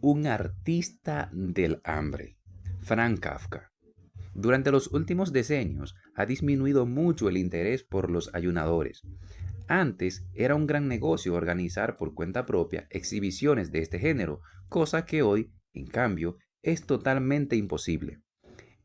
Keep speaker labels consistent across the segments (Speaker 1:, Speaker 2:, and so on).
Speaker 1: un artista del hambre, Franz Kafka. Durante los últimos decenios ha disminuido mucho el interés por los ayunadores. Antes era un gran negocio organizar por cuenta propia exhibiciones de este género, cosa que hoy, en cambio, es totalmente imposible.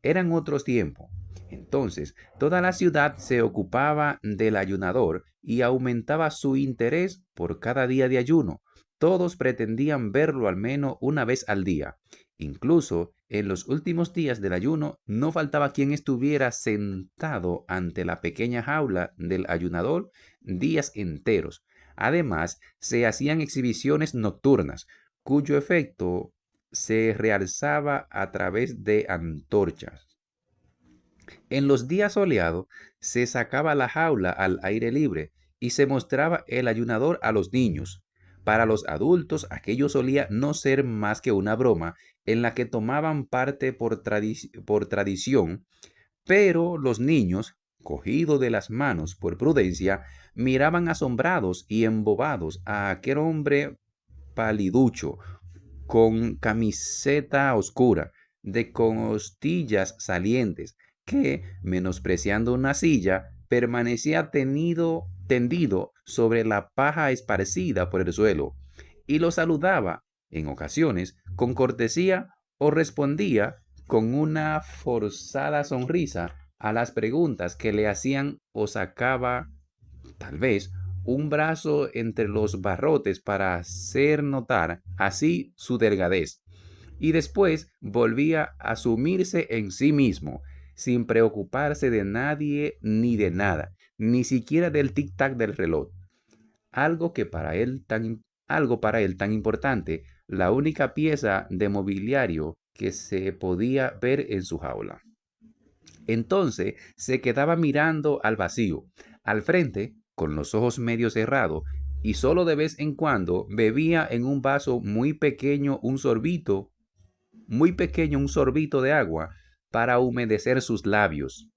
Speaker 1: Eran otros tiempos. Entonces, toda la ciudad se ocupaba del ayunador y aumentaba su interés por cada día de ayuno. Todos pretendían verlo al menos una vez al día. Incluso en los últimos días del ayuno no faltaba quien estuviera sentado ante la pequeña jaula del ayunador días enteros. Además, se hacían exhibiciones nocturnas, cuyo efecto se realzaba a través de antorchas. En los días soleados se sacaba la jaula al aire libre y se mostraba el ayunador a los niños. Para los adultos aquello solía no ser más que una broma en la que tomaban parte por tradición, pero los niños, cogidos de las manos por prudencia, miraban asombrados y embobados a aquel hombre paliducho, con camiseta oscura, de costillas salientes, que, menospreciando una silla, permanecía tendido sobre la paja esparcida por el suelo, y lo saludaba, en ocasiones, con cortesía o respondía con una forzada sonrisa a las preguntas que le hacían o sacaba, tal vez, un brazo entre los barrotes para hacer notar así su delgadez, y después volvía a sumirse en sí mismo, sin preocuparse de nadie ni de nada, ni siquiera del tic-tac del reloj, algo para él tan importante, la única pieza de mobiliario que se podía ver en su jaula. Entonces se quedaba mirando al vacío, al frente, con los ojos medio cerrados, y solo de vez en cuando bebía en un vaso muy pequeño un sorbito de agua para humedecer sus labios.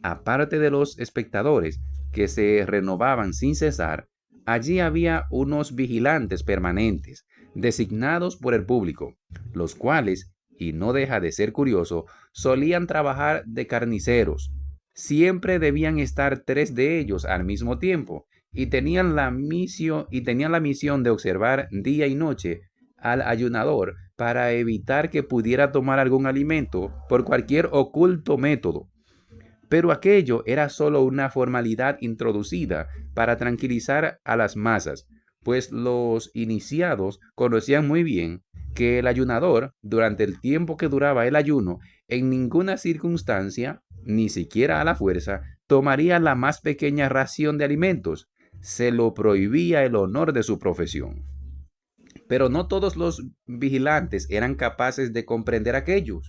Speaker 1: Aparte de los espectadores que se renovaban sin cesar, allí había unos vigilantes permanentes, designados por el público, los cuales, y no deja de ser curioso, solían trabajar de carniceros. Siempre debían estar tres de ellos al mismo tiempo, y tenían la misión de observar día y noche al ayunador para evitar que pudiera tomar algún alimento por cualquier oculto método. Pero aquello era solo una formalidad introducida para tranquilizar a las masas, pues los iniciados conocían muy bien que el ayunador, durante el tiempo que duraba el ayuno, en ninguna circunstancia, ni siquiera a la fuerza, tomaría la más pequeña ración de alimentos. Se lo prohibía el honor de su profesión. Pero no todos los vigilantes eran capaces de comprender aquello.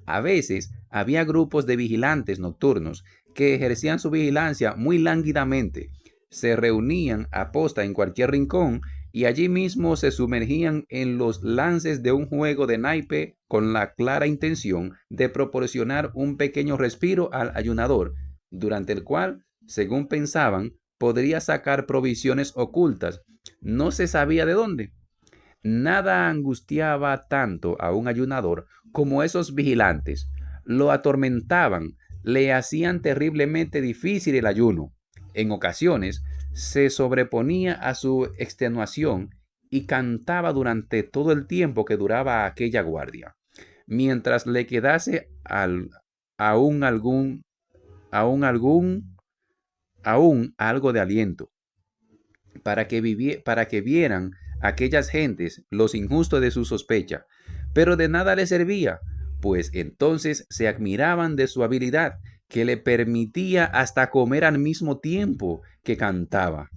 Speaker 1: A veces había grupos de vigilantes nocturnos que ejercían su vigilancia muy lánguidamente. Se reunían a posta en cualquier rincón y allí mismo se sumergían en los lances de un juego de naipe con la clara intención de proporcionar un pequeño respiro al ayunador, durante el cual, según pensaban, podría sacar provisiones ocultas. No se sabía de dónde. Nada angustiaba tanto a un ayunador como esos vigilantes. Lo atormentaban, le hacían terriblemente difícil el ayuno. En ocasiones se sobreponía a su extenuación y cantaba durante todo el tiempo que duraba aquella guardia, mientras le quedase aún algún, aún algún, aún algo de aliento, para que vieran aquellas gentes los injustos de su sospecha. Pero de nada le servía, pues entonces se admiraban de su habilidad, que le permitía hasta comer al mismo tiempo que cantaba.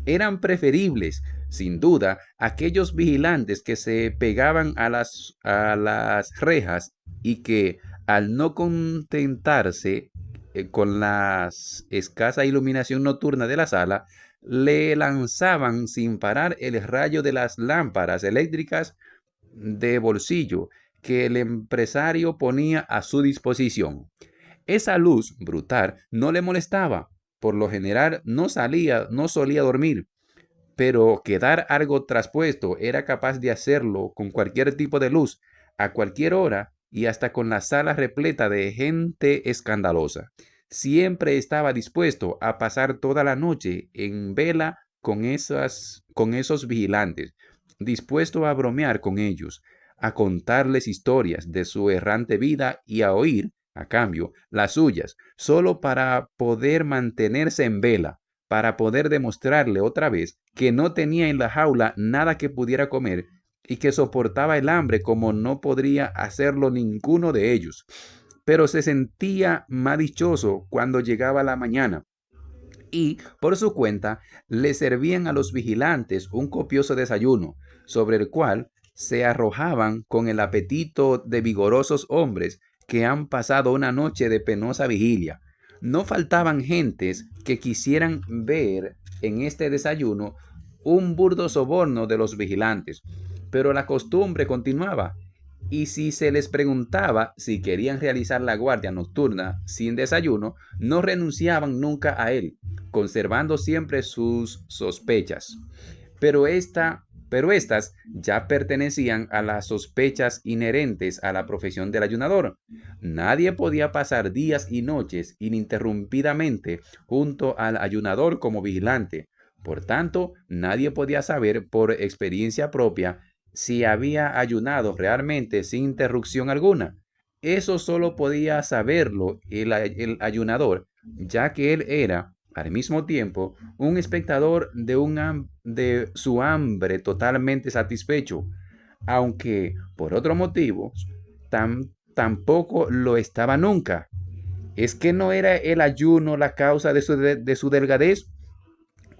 Speaker 1: Eran preferibles, sin duda, aquellos vigilantes que se pegaban a las rejas y que, al no contentarse con la escasa iluminación nocturna de la sala, le lanzaban sin parar el rayo de las lámparas eléctricas de bolsillo que el empresario ponía a su disposición. Esa luz brutal no le molestaba. Por lo general no solía dormir, pero quedar algo traspuesto era capaz de hacerlo con cualquier tipo de luz, a cualquier hora y hasta con la sala repleta de gente escandalosa. Siempre estaba dispuesto a pasar toda la noche en vela con esos vigilantes, dispuesto a bromear con ellos, a contarles historias de su errante vida y a oír, a cambio, las suyas, solo para poder mantenerse en vela, para poder demostrarle otra vez que no tenía en la jaula nada que pudiera comer y que soportaba el hambre como no podría hacerlo ninguno de ellos. Pero se sentía más dichoso cuando llegaba la mañana y, por su cuenta, le servían a los vigilantes un copioso desayuno, sobre el cual se arrojaban con el apetito de vigorosos hombres que han pasado una noche de penosa vigilia. No faltaban gentes que quisieran ver en este desayuno un burdo soborno de los vigilantes, pero la costumbre continuaba, y si se les preguntaba si querían realizar la guardia nocturna sin desayuno, no renunciaban nunca a él, conservando siempre sus sospechas. Pero, pero estas ya pertenecían a las sospechas inherentes a la profesión del ayunador. Nadie podía pasar días y noches ininterrumpidamente junto al ayunador como vigilante. Por tanto, nadie podía saber por experiencia propia si había ayunado realmente sin interrupción alguna. Eso solo podía saberlo el ayunador, ya que él era, al mismo tiempo, un espectador de su hambre totalmente satisfecho, aunque por otro motivo tampoco lo estaba nunca. ¿Es que no era el ayuno la causa de su delgadez?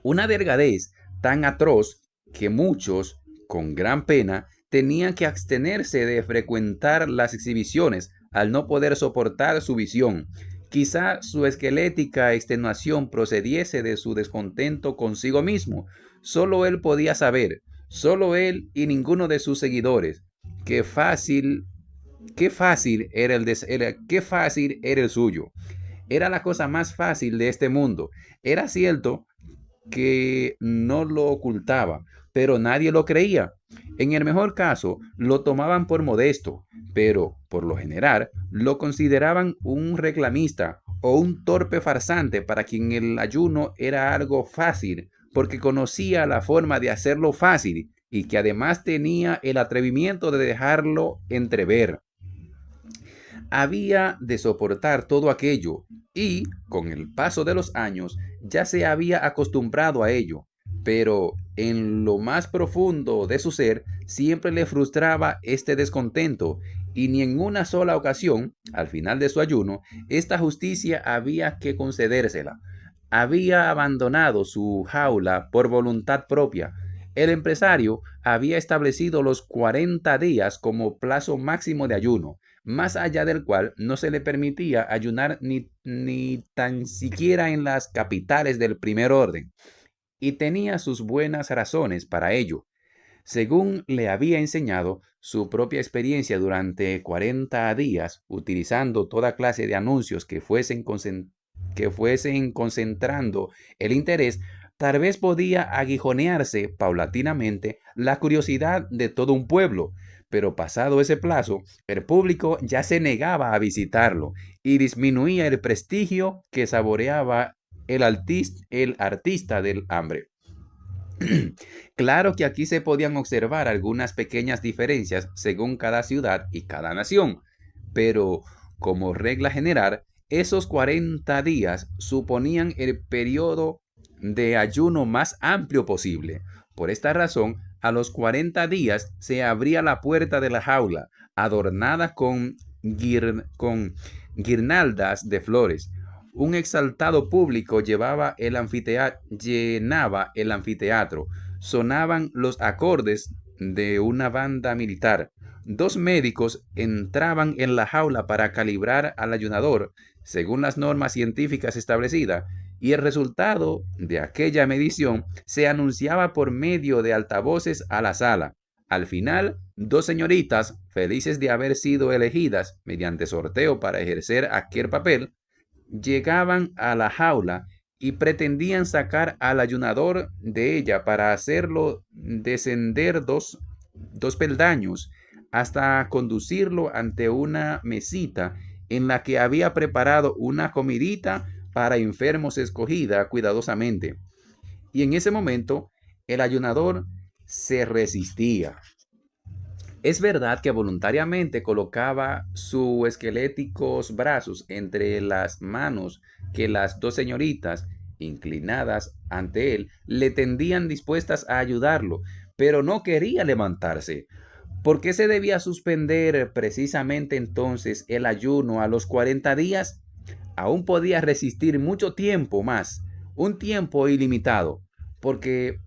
Speaker 1: Una delgadez tan atroz que muchos, con gran pena, tenían que abstenerse de frecuentar las exhibiciones al no poder soportar su visión. Quizá su esquelética extenuación procediese de su descontento consigo mismo. Solo él podía saber, solo él y ninguno de sus seguidores, qué fácil era qué fácil era el suyo. Era la cosa más fácil de este mundo. Era cierto que no lo ocultaba, pero nadie lo creía. En el mejor caso, lo tomaban por modesto, pero por lo general lo consideraban un reclamista o un torpe farsante para quien el ayuno era algo fácil, porque conocía la forma de hacerlo fácil y que además tenía el atrevimiento de dejarlo entrever. Había de soportar todo aquello y, con el paso de los años, ya se había acostumbrado a ello, pero en lo más profundo de su ser siempre le frustraba este descontento y ni en una sola ocasión, al final de su ayuno, esta justicia había que concedérsela. Había abandonado su jaula por voluntad propia. El empresario había establecido los 40 días como plazo máximo de ayuno, más allá del cual no se le permitía ayunar ni tan siquiera en las capitales del primer orden, y tenía sus buenas razones para ello. Según le había enseñado su propia experiencia durante 40 días, utilizando toda clase de anuncios que fuesen concentrando el interés, tal vez podía aguijonearse paulatinamente la curiosidad de todo un pueblo, pero pasado ese plazo, el público ya se negaba a visitarlo y disminuía el prestigio que saboreaba el artista del hambre. Claro que aquí se podían observar algunas pequeñas diferencias según cada ciudad y cada nación, pero como regla general, esos 40 días suponían el periodo de ayuno más amplio posible. Por esta razón, a los 40 días se abría la puerta de la jaula, adornada con guirnaldas de flores. Un exaltado público llenaba el anfiteatro. Sonaban los acordes de una banda militar. Dos médicos entraban en la jaula para calibrar al ayunador según las normas científicas establecidas, y el resultado de aquella medición se anunciaba por medio de altavoces a la sala. Al final, dos señoritas, felices de haber sido elegidas mediante sorteo para ejercer aquel papel, llegaban a la jaula y pretendían sacar al ayunador de ella para hacerlo descender dos peldaños hasta conducirlo ante una mesita en la que había preparado una comidita para enfermos escogida cuidadosamente. Y en ese momento el ayunador se resistía. Es verdad que voluntariamente colocaba sus esqueléticos brazos entre las manos que las dos señoritas, inclinadas ante él, le tendían dispuestas a ayudarlo, pero no quería levantarse. ¿Por qué se debía suspender precisamente entonces el ayuno a los 40 días? Aún podía resistir mucho tiempo más, un tiempo ilimitado, porque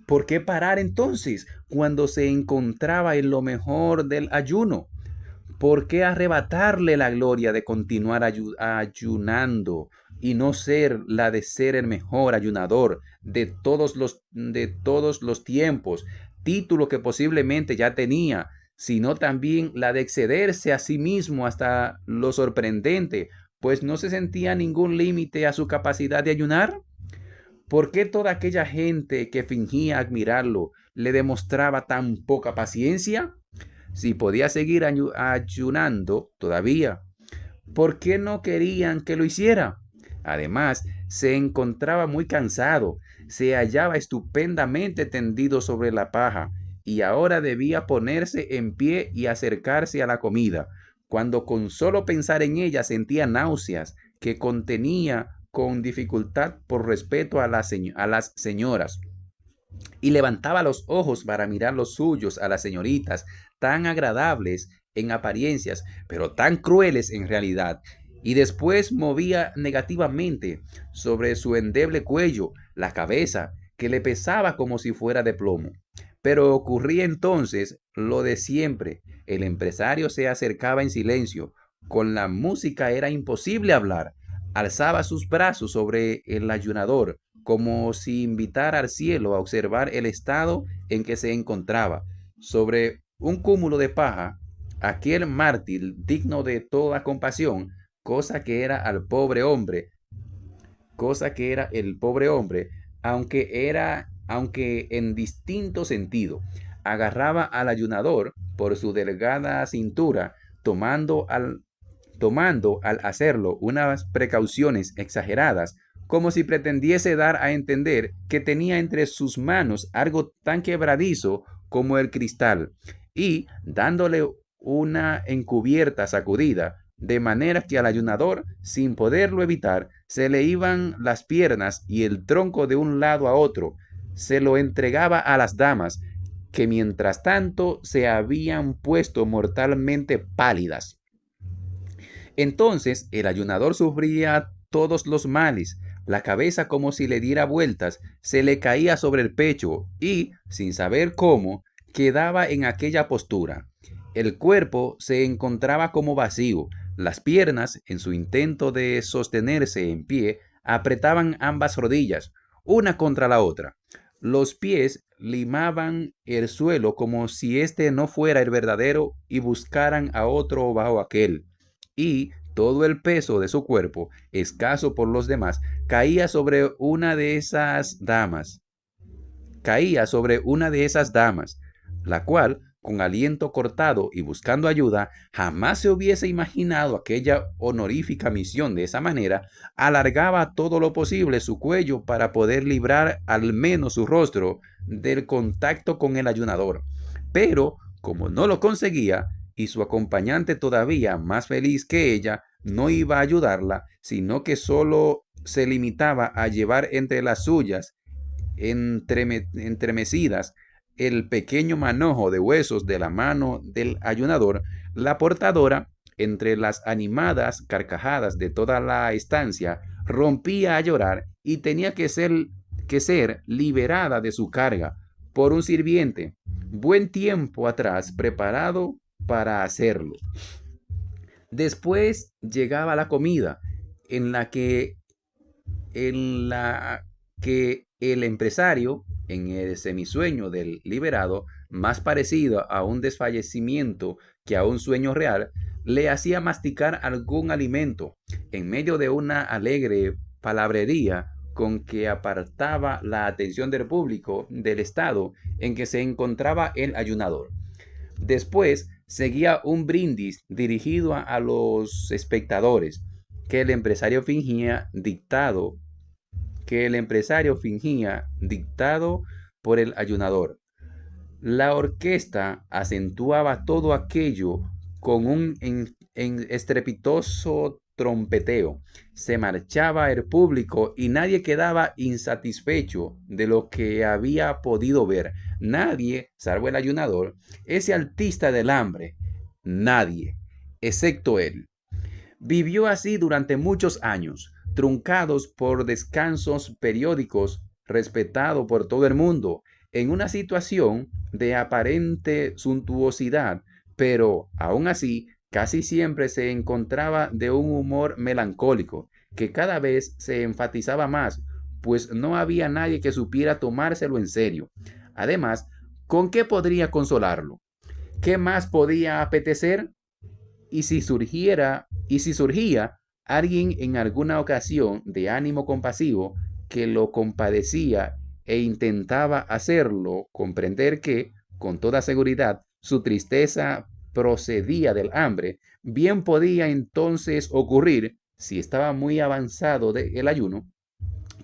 Speaker 1: ¿por qué parar entonces cuando se encontraba en lo mejor del ayuno? ¿Por qué arrebatarle la gloria de continuar ayunando y no ser la de ser el mejor ayunador de todos los tiempos? Título que posiblemente ya tenía, sino también la de excederse a sí mismo hasta lo sorprendente, pues no se sentía ningún límite a su capacidad de ayunar. ¿Por qué toda aquella gente que fingía admirarlo le demostraba tan poca paciencia? Si podía seguir ayunando todavía, ¿por qué no querían que lo hiciera? Además, se encontraba muy cansado, se hallaba estupendamente tendido sobre la paja y ahora debía ponerse en pie y acercarse a la comida, cuando con solo pensar en ella sentía náuseas que contenía con dificultad por respeto a las señoras, y levantaba los ojos para mirar los suyos a las señoritas, tan agradables en apariencias, pero tan crueles en realidad, y después movía negativamente sobre su endeble cuello la cabeza, que le pesaba como si fuera de plomo. Pero ocurría entonces lo de siempre. El empresario se acercaba en silencio. Con la música era imposible hablar. Alzaba sus brazos sobre el ayunador, como si invitara al cielo a observar el estado en que se encontraba. Sobre un cúmulo de paja, aquel mártir digno de toda compasión, cosa que era al pobre hombre, cosa que era el pobre hombre, aunque en distinto sentido, agarraba al ayunador por su delgada cintura, tomando al hacerlo unas precauciones exageradas, como si pretendiese dar a entender que tenía entre sus manos algo tan quebradizo como el cristal, y dándole una encubierta sacudida, de manera que al ayunador, sin poderlo evitar, se le iban las piernas y el tronco de un lado a otro. Se lo entregaba a las damas, que mientras tanto se habían puesto mortalmente pálidas. Entonces el ayunador sufría todos los males. La cabeza, como si le diera vueltas, se le caía sobre el pecho y, sin saber cómo, quedaba en aquella postura. El cuerpo se encontraba como vacío. Las piernas, en su intento de sostenerse en pie, apretaban ambas rodillas, una contra la otra. Los pies limaban el suelo como si éste no fuera el verdadero y buscaran a otro bajo aquel. Y todo el peso de su cuerpo, escaso por los demás, caía sobre una de esas damas, la cual, con aliento cortado y buscando ayuda, jamás se hubiese imaginado aquella honorífica misión. De esa manera, alargaba todo lo posible su cuello para poder librar al menos su rostro del contacto con el ayunador. Pero, como no lo conseguía, y su acompañante, todavía más feliz que ella, no iba a ayudarla, sino que solo se limitaba a llevar entre las suyas entremecidas el pequeño manojo de huesos de la mano del ayunador, la portadora, entre las animadas carcajadas de toda la estancia, rompía a llorar y tenía que ser liberada de su carga por un sirviente, buen tiempo atrás preparado para hacerlo. Después llegaba la comida, en la que el empresario, en el semisueño del liberado, más parecido a un desfallecimiento que a un sueño real, le hacía masticar algún alimento. En medio de una alegre palabrería con que apartaba la atención del público del estado en que se encontraba el ayunador. Después seguía un brindis dirigido a los espectadores que el empresario fingía dictado, por el ayunador. La orquesta acentuaba todo aquello con un estrepitoso trompeteo. Se marchaba el público y nadie quedaba insatisfecho de lo que había podido ver. Nadie, salvo el ayunador, ese artista del hambre. Nadie, excepto él. Vivió así durante muchos años, truncados por descansos periódicos, respetado por todo el mundo, en una situación de aparente suntuosidad, pero aún así casi siempre se encontraba de un humor melancólico, que cada vez se enfatizaba más, pues no había nadie que supiera tomárselo en serio. Además, ¿con qué podría consolarlo? ¿Qué más podía apetecer? Y si surgía alguien en alguna ocasión de ánimo compasivo que lo compadecía e intentaba hacerlo comprender que, con toda seguridad, su tristeza procedía del hambre, bien podía entonces ocurrir, si estaba muy avanzado el ayuno,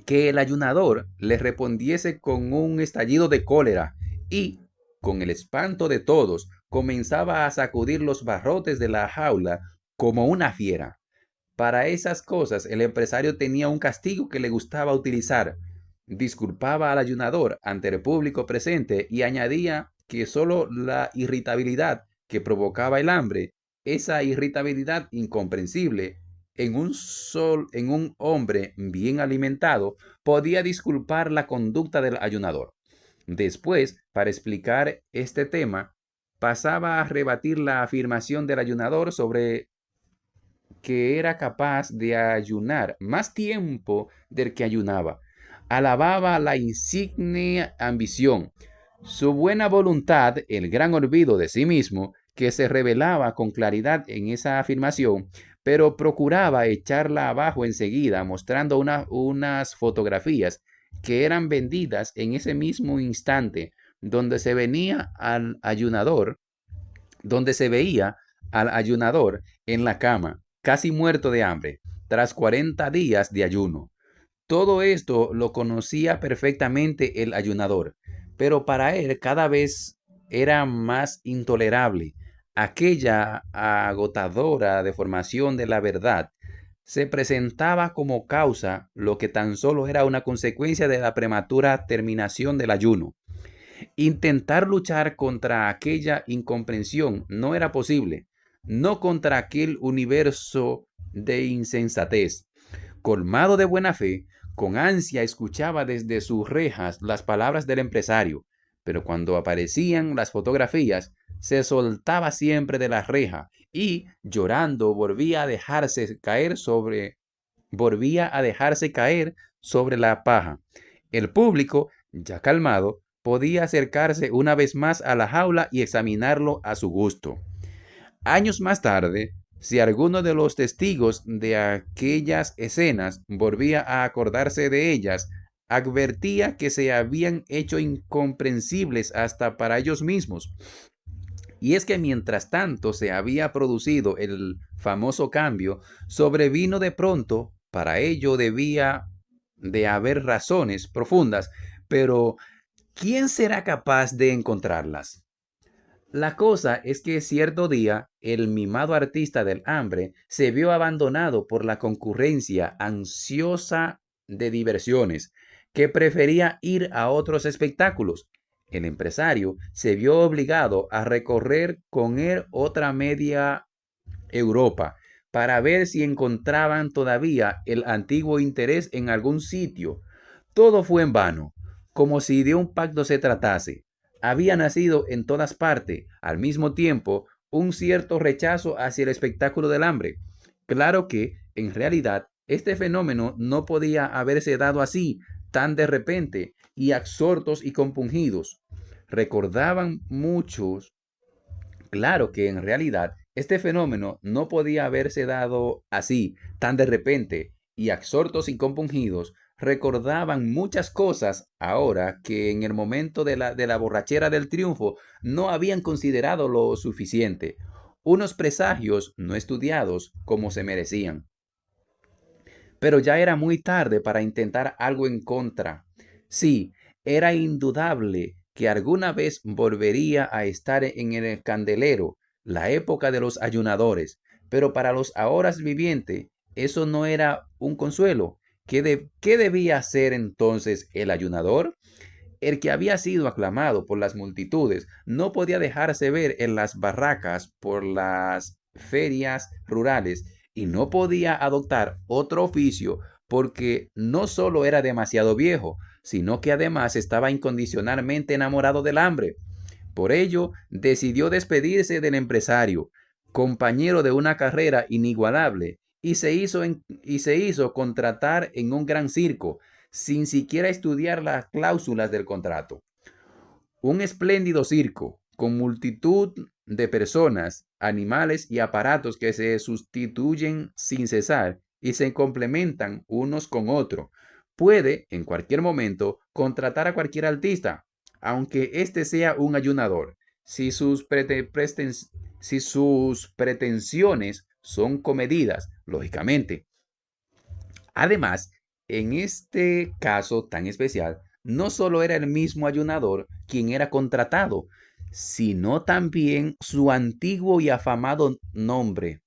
Speaker 1: que el ayunador le respondiese con un estallido de cólera y, con el espanto de todos, comenzaba a sacudir los barrotes de la jaula como una fiera. Para esas cosas el empresario tenía un castigo que le gustaba utilizar. Disculpaba al ayunador ante el público presente y añadía que sólo la irritabilidad que provocaba el hambre, esa irritabilidad incomprensible en un hombre bien alimentado, podía disculpar la conducta del ayunador. Después, para explicar este tema, pasaba a rebatir la afirmación del ayunador sobre que era capaz de ayunar más tiempo del que ayunaba. Alababa la insigne ambición, su buena voluntad, el gran olvido de sí mismo, que se revelaba con claridad en esa afirmación, pero procuraba echarla abajo enseguida, mostrando unas fotografías que eran vendidas en ese mismo instante, donde se venía al ayunador, donde se veía al ayunador en la cama, casi muerto de hambre, tras 40 días de ayuno. Todo esto lo conocía perfectamente el ayunador, pero para él cada vez era más intolerable. Aquella agotadora deformación de la verdad se presentaba como causa lo que tan solo era una consecuencia de la prematura terminación del ayuno. Intentar luchar contra aquella incomprensión no era posible, no contra aquel universo de insensatez. Colmado de buena fe, con ansia escuchaba desde sus rejas las palabras del empresario, pero cuando aparecían las fotografías, se soltaba siempre de la reja y, llorando, volvía a dejarse caer sobre la paja. El público, ya calmado, podía acercarse una vez más a la jaula y examinarlo a su gusto. Años más tarde, si alguno de los testigos de aquellas escenas volvía a acordarse de ellas, advertía que se habían hecho incomprensibles hasta para ellos mismos. Y es que mientras tanto se había producido el famoso cambio, sobrevino de pronto, para ello debía de haber razones profundas, pero ¿quién será capaz de encontrarlas? La cosa es que cierto día el mimado artista del hambre se vio abandonado por la concurrencia ansiosa de diversiones, que prefería ir a otros espectáculos. El empresario se vio obligado a recorrer con él otra media Europa para ver si encontraban todavía el antiguo interés en algún sitio. Todo fue en vano, como si de un pacto se tratase. Había nacido en todas partes, al mismo tiempo, un cierto rechazo hacia el espectáculo del hambre. Claro que, en realidad, este fenómeno no podía haberse dado así, tan de repente, y absortos y compungidos. Recordaban muchos. Claro que en realidad este fenómeno no podía haberse dado así, tan de repente, y absortos y compungidos, recordaban muchas cosas ahora que en el momento de la borrachera del triunfo no habían considerado lo suficiente, unos presagios no estudiados como se merecían. Pero ya era muy tarde para intentar algo en contra. Sí, era indudable que alguna vez volvería a estar en el candelero, la época de los ayunadores, pero para los ahora vivientes eso no era un consuelo. ¿Qué debía hacer entonces el ayunador? El que había sido aclamado por las multitudes no podía dejarse ver en las barracas por las ferias rurales y no podía adoptar otro oficio porque no solo era demasiado viejo, sino que además estaba incondicionalmente enamorado del hambre. Por ello, decidió despedirse del empresario, compañero de una carrera inigualable, y se hizo contratar en un gran circo, sin siquiera estudiar las cláusulas del contrato. Un espléndido circo, con multitud de personas, animales y aparatos que se sustituyen sin cesar y se complementan unos con otros. Puede, en cualquier momento, contratar a cualquier artista, aunque éste sea un ayunador, si si sus pretensiones son comedidas, lógicamente. Además, en este caso tan especial, no solo era el mismo ayunador quien era contratado, sino también su antiguo y afamado nombre,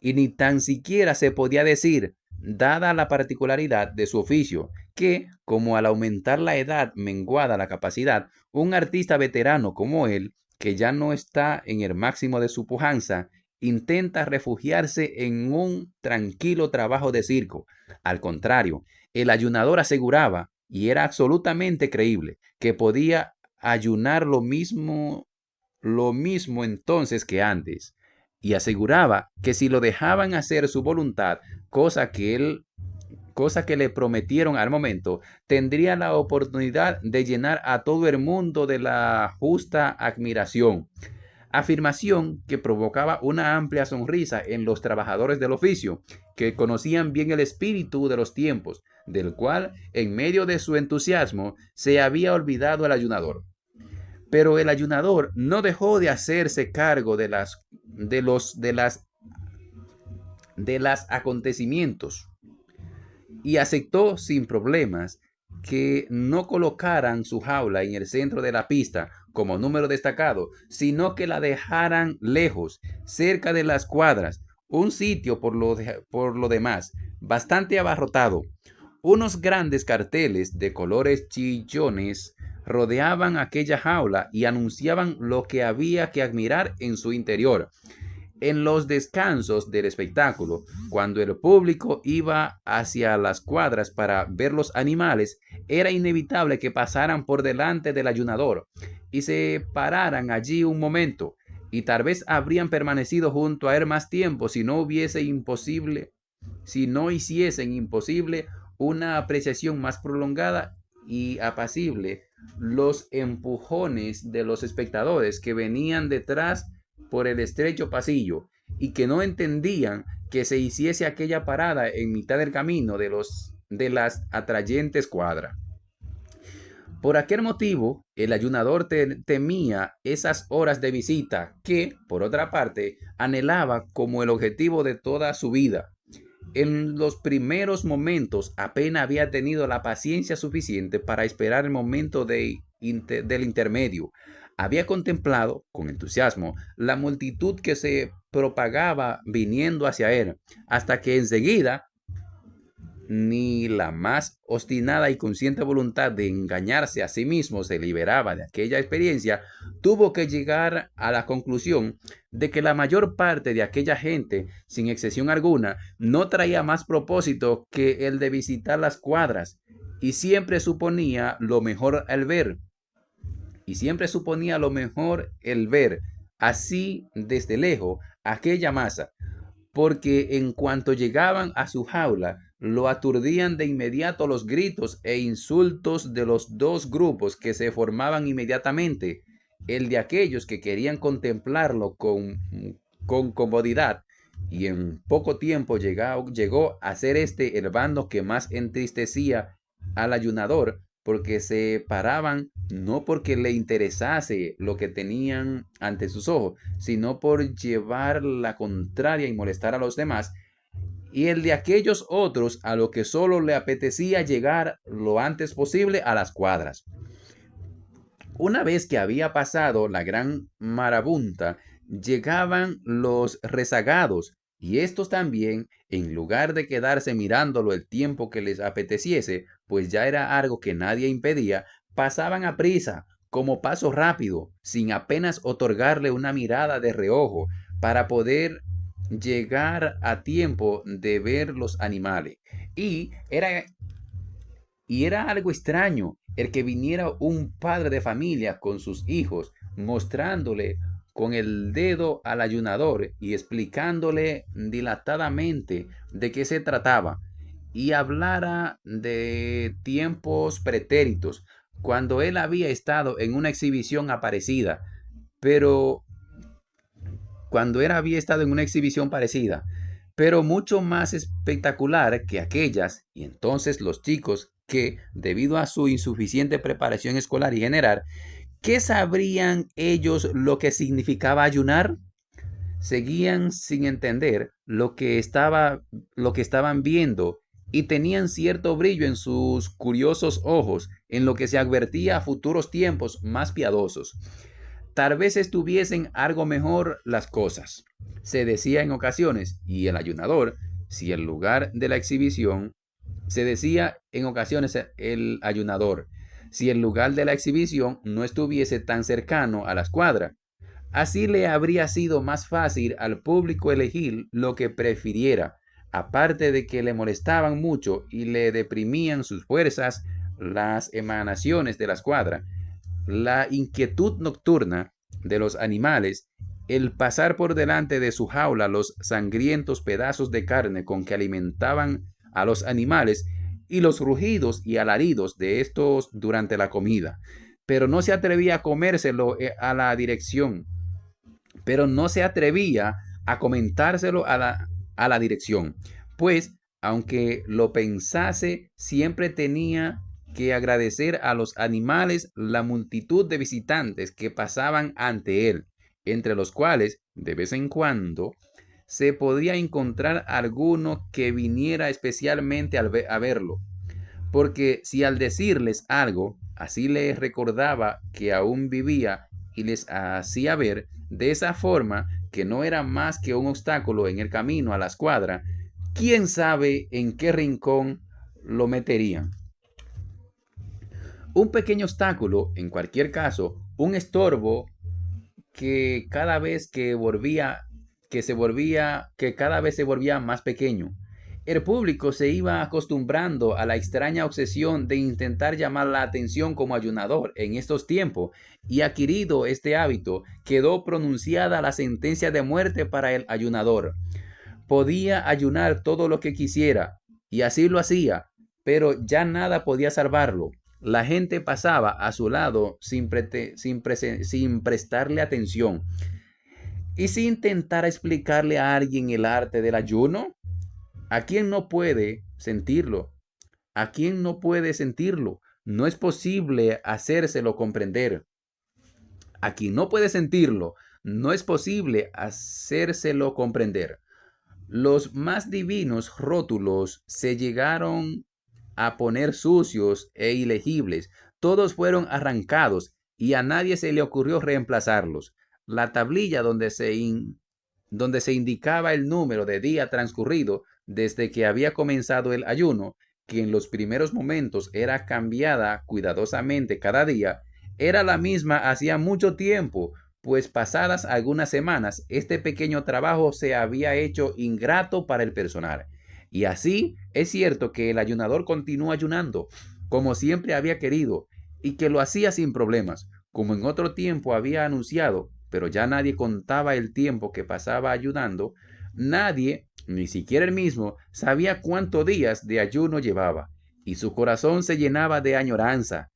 Speaker 1: y ni tan siquiera se podía decir, dada la particularidad de su oficio, que, como al aumentar la edad menguada la capacidad, un artista veterano como él, que ya no está en el máximo de su pujanza, intenta refugiarse en un tranquilo trabajo de circo. Al contrario, el ayunador aseguraba, y era absolutamente creíble, que podía ayunar lo mismo entonces que antes, y aseguraba que si lo dejaban hacer su voluntad, cosa que él cosa que le prometieron al momento, tendría la oportunidad de llenar a todo el mundo de la justa admiración. Afirmación que provocaba una amplia sonrisa en los trabajadores del oficio, que conocían bien el espíritu de los tiempos, del cual, en medio de su entusiasmo, se había olvidado el ayunador. Pero el ayunador no dejó de hacerse cargo de las acontecimientos y aceptó sin problemas que no colocaran su jaula en el centro de la pista como número destacado, sino que la dejaran lejos, cerca de las cuadras, un sitio por lo demás bastante abarrotado. Unos grandes carteles de colores chillones rodeaban aquella jaula y anunciaban lo que había que admirar en su interior. En los descansos del espectáculo, cuando el público iba hacia las cuadras para ver los animales, era inevitable que pasaran por delante del ayunador y se pararan allí un momento, y tal vez habrían permanecido junto a él más tiempo si no hiciesen imposible una apreciación más prolongada y apacible los empujones de los espectadores que venían detrás por el estrecho pasillo y que no entendían que se hiciese aquella parada en mitad del camino de las atrayentes cuadras. Por aquel motivo, el ayunador temía esas horas de visita que, por otra parte, anhelaba como el objetivo de toda su vida. En los primeros momentos apenas había tenido la paciencia suficiente para esperar el momento del intermedio. Había contemplado con entusiasmo la multitud que se propagaba viniendo hacia él, hasta que enseguida ni la más obstinada y consciente voluntad de engañarse a sí mismo se liberaba de aquella experiencia, tuvo que llegar a la conclusión de que la mayor parte de aquella gente, sin excepción alguna, no traía más propósito que el de visitar las cuadras, y siempre suponía lo mejor el ver, así desde lejos, aquella masa, porque en cuanto llegaban a su jaula, lo aturdían de inmediato los gritos e insultos de los dos grupos que se formaban inmediatamente, el de aquellos que querían contemplarlo con comodidad y en poco tiempo llegó a ser este el bando que más entristecía al ayunador, porque se paraban no porque le interesase lo que tenían ante sus ojos, sino por llevar la contraria y molestar a los demás, y el de aquellos otros a lo que solo le apetecía llegar lo antes posible a las cuadras. Una vez que había pasado la gran marabunta, llegaban los rezagados, y estos también, en lugar de quedarse mirándolo el tiempo que les apeteciese, pues ya era algo que nadie impedía, pasaban a prisa, como paso rápido, sin apenas otorgarle una mirada de reojo, para poder llegar a tiempo de ver los animales. Y era y era algo extraño el que viniera un padre de familia con sus hijos, mostrándole con el dedo al ayunador y explicándole dilatadamente de qué se trataba, y hablara de tiempos pretéritos, cuando él había estado en una exhibición aparecida, pero pero mucho más espectacular que aquellas, y entonces los chicos que, debido a su insuficiente preparación escolar y general, ¿qué sabrían ellos lo que significaba ayunar? Seguían sin entender lo que estaban viendo, y tenían cierto brillo en sus curiosos ojos, en lo que se advertía a futuros tiempos más piadosos. Tal vez estuviesen algo mejor las cosas, se decía en ocasiones, y el ayunador, si el lugar de la exhibición, se decía en ocasiones el ayunador, si el lugar de la exhibición no estuviese tan cercano a la escuadra. Así le habría sido más fácil al público elegir lo que prefiriera, aparte de que le molestaban mucho y le deprimían sus fuerzas las emanaciones de la escuadra, la inquietud nocturna de los animales, el pasar por delante de su jaula los sangrientos pedazos de carne con que alimentaban a los animales, y los rugidos y alaridos de estos durante la comida. Pero no se atrevía a comérselo a la dirección, pero no se atrevía a comentárselo a la dirección, pues aunque lo pensase, siempre tenía que agradecer a los animales la multitud de visitantes que pasaban ante él, entre los cuales, de vez en cuando, se podía encontrar alguno que viniera especialmente a verlo, porque si al decirles algo, así les recordaba que aún vivía y les hacía ver de esa forma que no era más que un obstáculo en el camino a la escuadra, quién sabe en qué rincón lo meterían. Un pequeño obstáculo, en cualquier caso, un estorbo que cada vez que cada vez se volvía más pequeño. El público se iba acostumbrando a la extraña obsesión de intentar llamar la atención como ayunador en estos tiempos, y adquirido este hábito, quedó pronunciada la sentencia de muerte para el ayunador. Podía ayunar todo lo que quisiera, y así lo hacía, pero ya nada podía salvarlo. La gente pasaba a su lado sin prestarle atención. ¿Y si intentara explicarle a alguien el arte del ayuno? ¿A quién no puede sentirlo? ¿A quién no puede sentirlo? No es posible hacérselo comprender. A quien no puede sentirlo, no es posible hacérselo comprender. Los más divinos rótulos se llegaron a poner sucios e ilegibles. Todos fueron arrancados y a nadie se le ocurrió reemplazarlos. La tablilla donde se indicaba el número de día transcurrido desde que había comenzado el ayuno, que en los primeros momentos era cambiada cuidadosamente cada día, era la misma hacía mucho tiempo, pues pasadas algunas semanas este pequeño trabajo se había hecho ingrato para el personal. Y así es cierto que el ayunador continuó ayunando, como siempre había querido, y que lo hacía sin problemas, como en otro tiempo había anunciado, pero ya nadie contaba el tiempo que pasaba ayunando. Nadie, ni siquiera él mismo, sabía cuántos días de ayuno llevaba, y su corazón se llenaba de añoranza.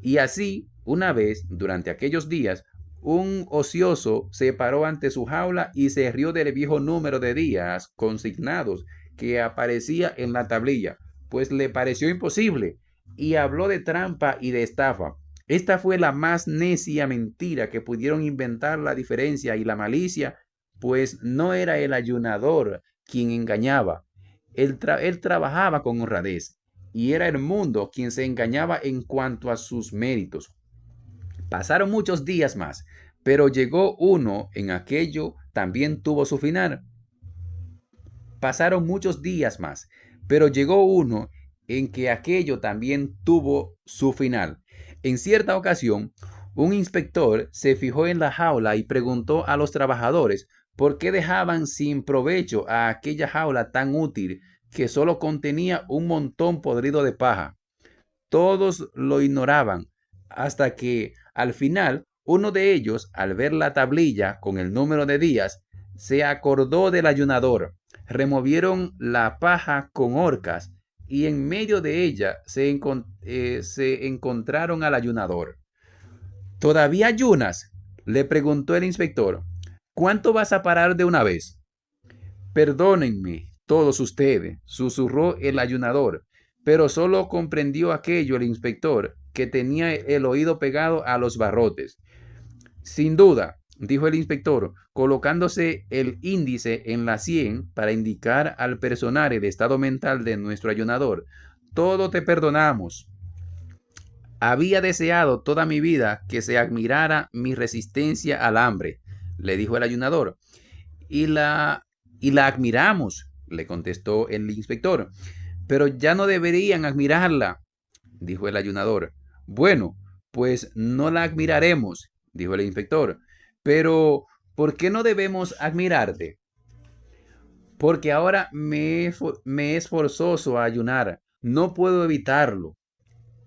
Speaker 1: Y así, una vez, durante aquellos días, un ocioso se paró ante su jaula y se rió del viejo número de días consignados que aparecía en la tablilla, pues le pareció imposible, y habló de trampa y de estafa. Esta fue la más necia mentira que pudieron inventar la diferencia y la malicia, pues no era el ayunador quien engañaba. Él trabajaba con honradez, y era el mundo quien se engañaba en cuanto a sus méritos. Pasaron muchos días más, pero llegó uno en aquello también tuvo su final. Pasaron muchos días más, pero llegó uno en que aquello también tuvo su final. En cierta ocasión, un inspector se fijó en la jaula y preguntó a los trabajadores por qué dejaban sin provecho a aquella jaula tan útil que solo contenía un montón podrido de paja. Todos lo ignoraban, hasta que al final uno de ellos, al ver la tablilla con el número de días, se acordó del ayunador. Removieron la paja con horcas y en medio de ella se encontraron al ayunador. ¿Todavía ayunas?, le preguntó el inspector. ¿Cuánto vas a parar de una vez? Perdónenme todos ustedes, susurró el ayunador, pero solo comprendió aquello el inspector, que tenía el oído pegado a los barrotes. Sin duda, dijo el inspector, colocándose el índice en la sien para indicar al personaje de estado mental de nuestro ayunador, todo te perdonamos. Había deseado toda mi vida que se admirara mi resistencia al hambre, le dijo el ayunador. Y la admiramos, le contestó el inspector. Pero ya no deberían admirarla, dijo el ayunador. Bueno, pues no la admiraremos, dijo el inspector. Pero, ¿por qué no debemos admirarte? Porque ahora me es forzoso a ayunar. No puedo evitarlo,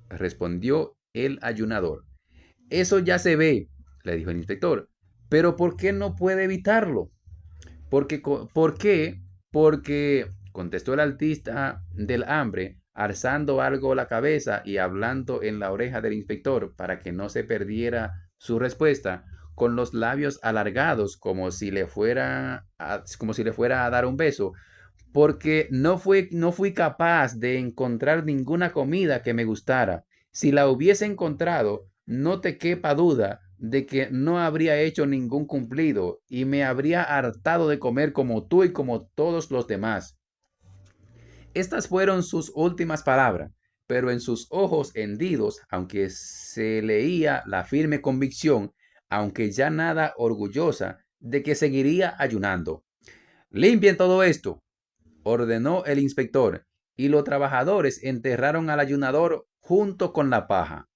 Speaker 1: respondió el ayunador. Eso ya se ve, le dijo el inspector. Pero ¿por qué no puede evitarlo? ¿Por qué? Porque, contestó el artista del hambre, alzando algo la cabeza y hablando en la oreja del inspector para que no se perdiera su respuesta, con los labios alargados como si le fuera a dar un beso, porque no fui capaz de encontrar ninguna comida que me gustara. Si la hubiese encontrado, no te quepa duda de que no habría hecho ningún cumplido y me habría hartado de comer como tú y como todos los demás. Estas fueron sus últimas palabras, pero en sus ojos hendidos, aunque se leía la firme convicción, aunque ya nada orgullosa, de que seguiría ayunando. Limpien todo esto, ordenó el inspector, y los trabajadores enterraron al ayunador junto con la paja.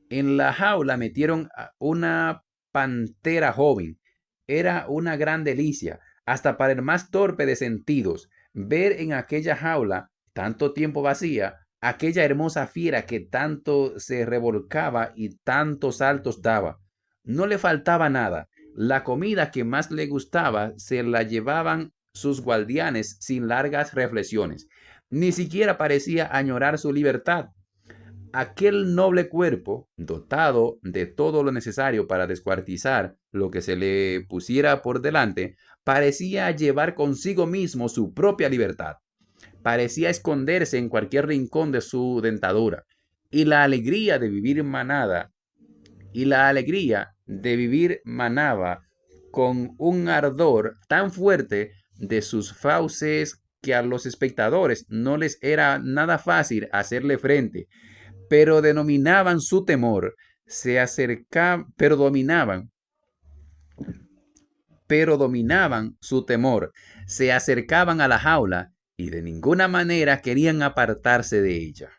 Speaker 1: En la jaula metieron a una pantera joven. Era una gran delicia, hasta para el más torpe de sentidos, ver en aquella jaula, tanto tiempo vacía, aquella hermosa fiera que tanto se revolcaba y tantos saltos daba. No le faltaba nada. La comida que más le gustaba se la llevaban sus guardianes sin largas reflexiones. Ni siquiera parecía añorar su libertad. Aquel noble cuerpo, dotado de todo lo necesario para descuartizar lo que se le pusiera por delante, parecía llevar consigo mismo su propia libertad. Parecía esconderse en cualquier rincón de su dentadura. Y la alegría de vivir manaba con un ardor tan fuerte de sus fauces que a los espectadores no les era nada fácil hacerle frente, pero denominaban su temor, pero dominaban su temor, se acercaban a la jaula y de ninguna manera querían apartarse de ella.